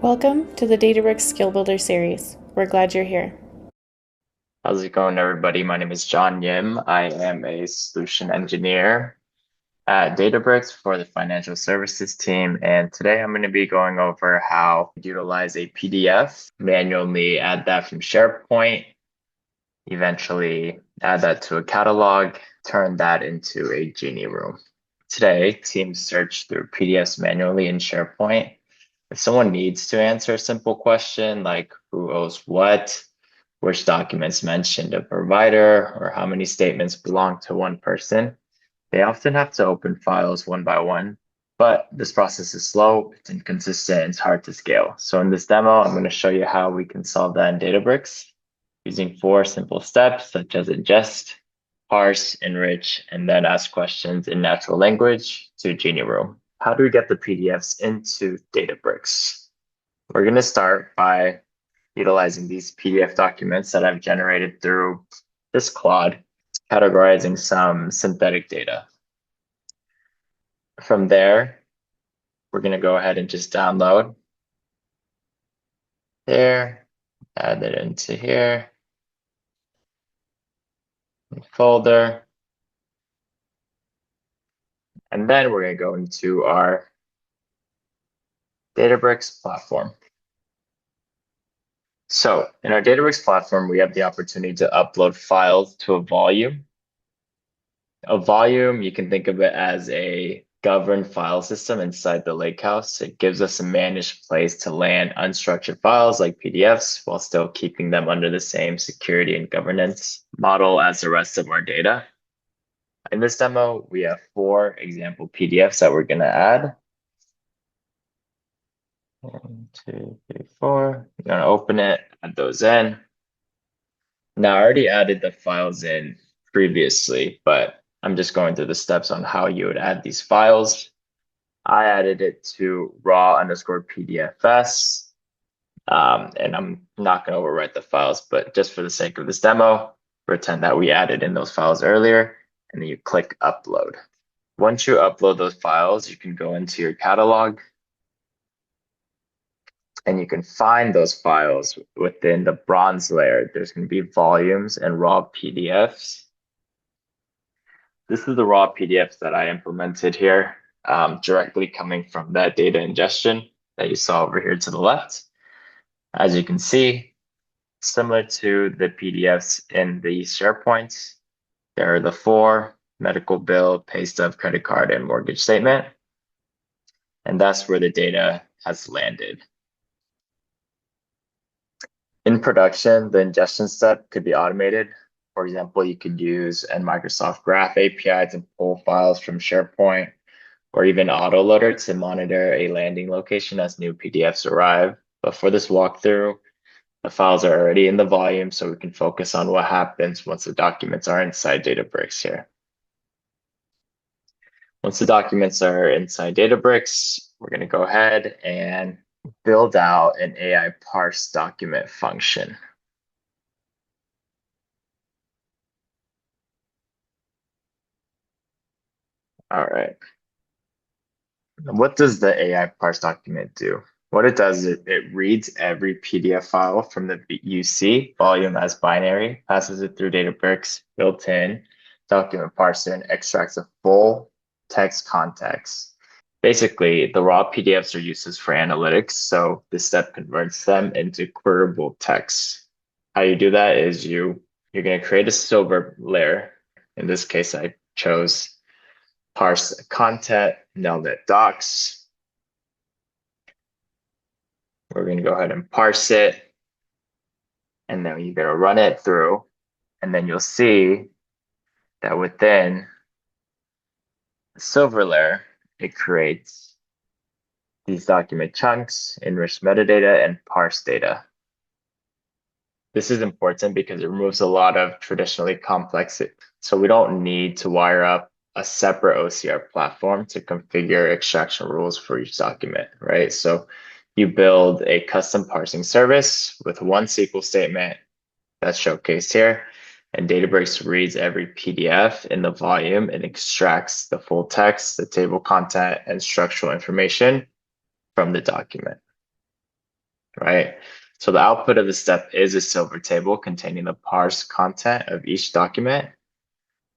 Welcome to the Databricks Skill Builder series. We're glad you're here. How's it going, everybody? My name is John Yim. I am a solution engineer at Databricks for the financial services team. And today I'm going to be going over how to utilize a PDF, manually add that from SharePoint, eventually add that to a catalog, turn that into a Genie Room. Today, teams search through PDFs manually in SharePoint. If someone needs to answer a simple question like who owes what, which documents mentioned a provider, or how many statements belong to one person, they often have to open files one by one. But this process is slow, it's inconsistent, and it's hard to scale. So in this demo, I'm going to show you how we can solve that in Databricks using 4 simple steps such as ingest, parse, enrich, and then ask questions in natural language to Genie Room. How do we get the PDFs into Databricks? We're going to start by utilizing these PDF documents that I've generated through this Claude, categorizing some synthetic data. From there, we're going to go ahead and just download there, add it into here, folder, and then we're going to go into our Databricks platform. So in our Databricks platform, we have the opportunity to upload files to a volume. A volume, you can think of it as a governed file system inside the lakehouse. It gives us a managed place to land unstructured files like PDFs while still keeping them under the same security and governance model as the rest of our data. In this demo, we have 4 example PDFs that we're going to add. 1, 2, 3, 4. We're going to open it, add those in. Now, I already added the files in previously, but I'm just going through the steps on how you would add these files. I added it to raw_pdfs, and I'm not going to overwrite the files, but just for the sake of this demo, pretend that we added in those files earlier, and then you click upload. Once you upload those files, you can go into your catalog, and you can find those files within the bronze layer. There's going to be volumes and raw PDFs. This is the raw PDFs that I implemented here, directly coming from that data ingestion that you saw over here to the left. As you can see, similar to the PDFs in the SharePoint, there are the 4: medical bill, pay stub, credit card, and mortgage statement. And that's where the data has landed. In production, the ingestion step could be automated. For example, you could use a Microsoft Graph API to pull files from SharePoint, or even autoloader to monitor a landing location as new PDFs arrive. But for this walkthrough, the files are already in the volume, so we can focus on what happens once the documents are inside Databricks here. Once the documents are inside Databricks, we're going to go ahead and build out an AI parse document function. All right. What does the AI parse document do? What it does is it reads every PDF file from the UC volume as binary, passes it through Databricks built-in document parser, and extracts a full text context. Basically, the raw PDFs are used for analytics, so this step converts them into queryable text. How you do that is you're going to create a silver layer. In this case, I chose parse content, nelnet docs. We're going to go ahead and parse it, and then you're going to run it through, and then you'll see that within the silver layer, it creates these document chunks, enriched metadata, and parse data. This is important because it removes a lot of traditionally complex, so we don't need to wire up a separate OCR platform to configure extraction rules for each document, right? So you build a custom parsing service with one SQL statement that's showcased here, and Databricks reads every PDF in the volume and extracts the full text, the table content, and structural information from the document. right? So the output of the step is a silver table containing the parsed content of each document.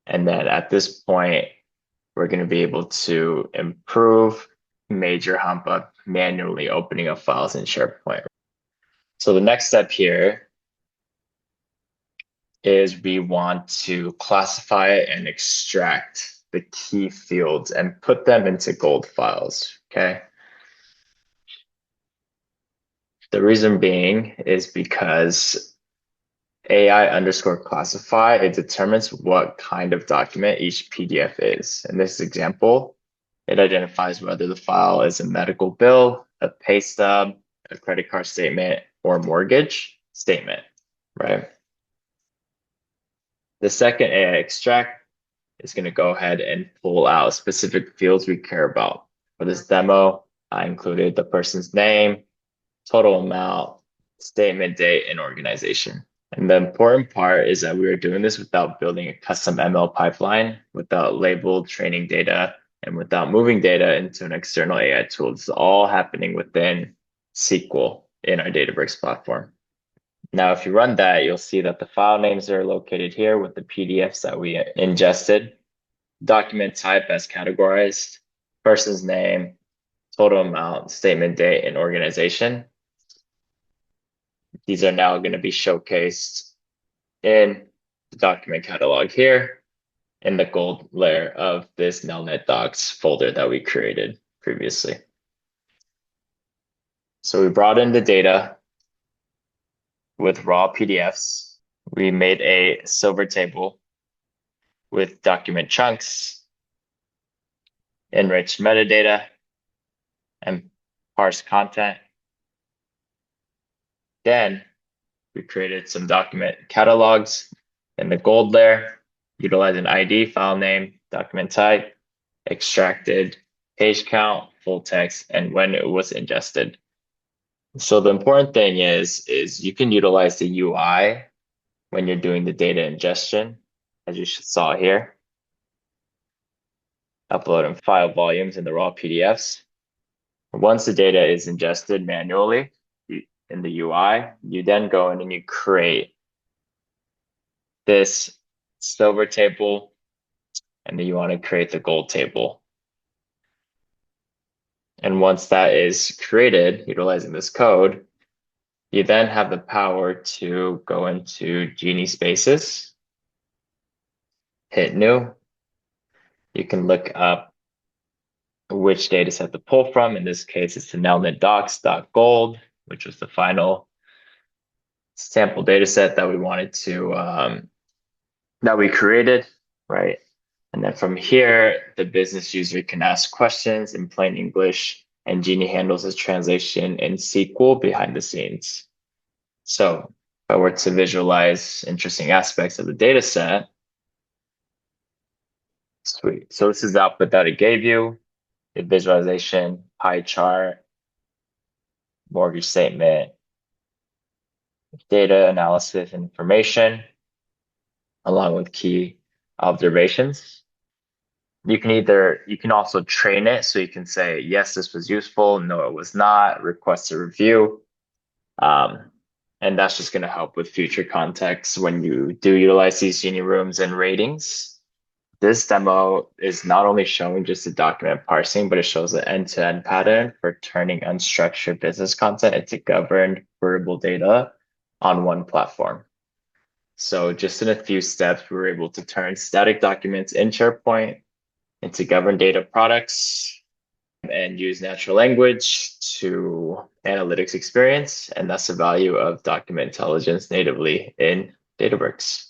And then at this point, we're going to be able to improve major hump up manually opening up files in SharePoint. So the next step here is we want to classify and extract the key fields and put them into gold files, okay? The reason being is because AI underscore classify, it determines what kind of document each PDF is. In this example, it identifies whether the file is a medical bill, a pay stub, a credit card statement, or mortgage statement, right? The second AI extract is going to go ahead and pull out specific fields we care about. For this demo, I included the person's name, total amount, statement date, and organization. And the important part is that we are doing this without building a custom ML pipeline, without labeled training data, and without moving data into an external AI tool. This is all happening within SQL in our Databricks platform. Now, if you run that, you'll see that the file names are located here with the PDFs that we ingested, document type as categorized, person's name, total amount, statement date, and organization. These are now going to be showcased in the document catalog here in the gold layer of this Nelnet docs folder that we created previously. So we brought in the data with raw PDFs. We made a silver table with document chunks, enriched metadata, and parsed content. Then we created some document catalogs in the gold layer, utilizing ID, file name, document type, extracted, page count, full text, and when it was ingested. So the important thing is you can utilize the UI when you're doing the data ingestion, as you saw here. Uploading file volumes in the raw PDFs. Once the data is ingested manually in the UI, you then go in and you create this silver table, and then you want to create the gold table. And once that is created, utilizing this code, you then have the power to go into Genie Spaces, hit new. You can look up which data set to pull from. In this case, it's the Nelnet docs.gold, which was the final sample data set that we wanted to, that we created, right? And then from here, the business user can ask questions in plain English, and Genie handles its translation in SQL behind the scenes. So if I were to visualize interesting aspects of the data set, sweet. So this is the output that it gave you, the visualization, pie chart, mortgage statement, data analysis and information, along with key observations. You can also train it, so you can say, yes, this was useful, no, it was not, request a review. And that's just going to help with future contexts when you do utilize these Genie Rooms and ratings. This demo is not only showing just the document parsing, but it shows the end-to-end pattern for turning unstructured business content into governed queryable data on one platform. So just in a few steps, we were able to turn static documents in SharePoint into governed data products and use natural language to analytics experience. And that's the value of document intelligence natively in Databricks.